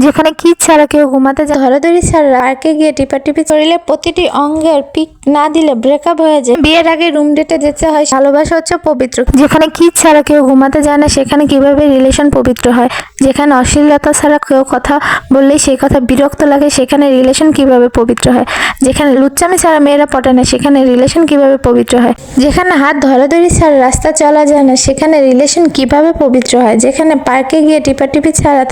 যেখানে কিড ছাড়া কেউ ঘুমাতে যায়, ধরাধরি ছাড়া পার্কে গিয়ে টিপাটিপি শরীরে প্রতিটি অঙ্গের পিক না দিলে ব্রেকআপ হয়ে যায়। বিয়ের আগে রুম ডেটে যেতে হয়। ভালোবাসা হচ্ছে পবিত্র। যেখানে কিড ছাড়া কেউ ঘুমাতে যায় না, সেখানে কিভাবে রিলেশন পবিত্র হয়। যেখানে অশ্লীলতা ছাড়া কেউ কথা বললেই সেই কথা বিরক্ত লাগে, সেখানে রিলেশন কিভাবে পবিত্র হয়। যেখানে লুচ্চামি ছাড়া মেয়েরা পটে না, সেখানে রিলেশন কিভাবে পবিত্র হয়। যেখানে হাত ধরাধরি ছাড়া রাস্তা চলা যায় না, সেখানে রিলেশন কিভাবে পবিত্র হয়। যেখানে পার্কে গিয়ে টিপাটিপি ছাড়া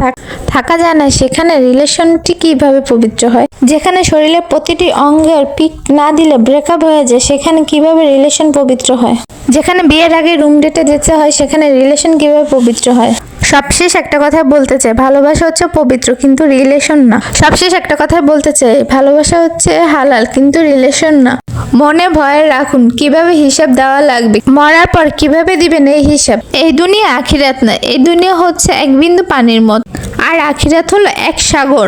থাকা যায় না, সেখানে রিলেশনটি কিভাবে পবিত্র হয়। যেখানে শরীরের প্রতিটি অঙ্গের পিক না দিলে ব্রেকআপ হয়ে যায়, সেখানে কিভাবে রিলেশন পবিত্র হয়। যেখানে বিয়ের আগে রুম ডেটে যেতে হয়, সেখানে রিলেশন কিভাবে পবিত্র হয়। সবশেষ একটা কথা বলতে চাই, ভালোবাসা হচ্ছে পবিত্র কিন্তু রিলেশন না। সবশেষ একটা কথা বলতে চাই, ভালোবাসা হচ্ছে হালাল কিন্তু রিলেশন না। মনে ভয় রাখুন, কিভাবে হিসাব দেওয়া লাগবে, মরার পর কিভাবে দিবেন এই হিসাব। এই দুনিয়া আখিরাত না, এই দুনিয়া হচ্ছে এক বিন্দু পানির মত, আর আখিরাত হলো এক সাগর,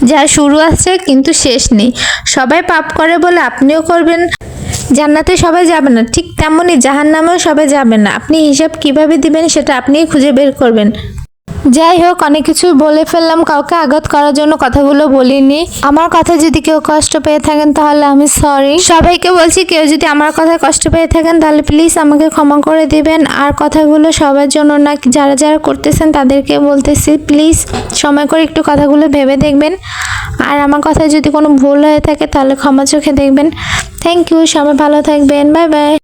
যার শুরু আছে কিন্তু শেষ নেই। সবাই পাপ করে বলে আপনিও করবেন। জান্নাতে সবাই যাবে না, ঠিক তেমনই জাহান্নামেও সবাই যাবে না। আপনি হিসাব কিভাবে দিবেন সেটা আপনিই খুঁজে বের করবেন। যাই হোক, অনেক কিছু বলে ফেললাম, কাউকে আঘাত করার জন্য কথাগুলো বলিনি। আমার কথা যদি কেউ কষ্ট পেয়ে থাকেন তাহলে আমি সরি। সবাইকে বলছি, কেউ যদি আমার কথায় কষ্ট পেয়ে থাকেন তাহলে প্লিজ আমাকে ক্ষমা করে দিবেন। আর কথাগুলো সবার জন্য না, যারা যারা করতেছেন তাদেরকে বলতেছি, প্লিজ সময় করে একটু কথাগুলো ভেবে দেখবেন। আর আমার কথায় যদি কোনো ভুল হয়ে থাকে তাহলে ক্ষমা চোখে দেখবেন। থ্যাংক ইউ, সবাই ভালো থাকবেন, বাই বাই।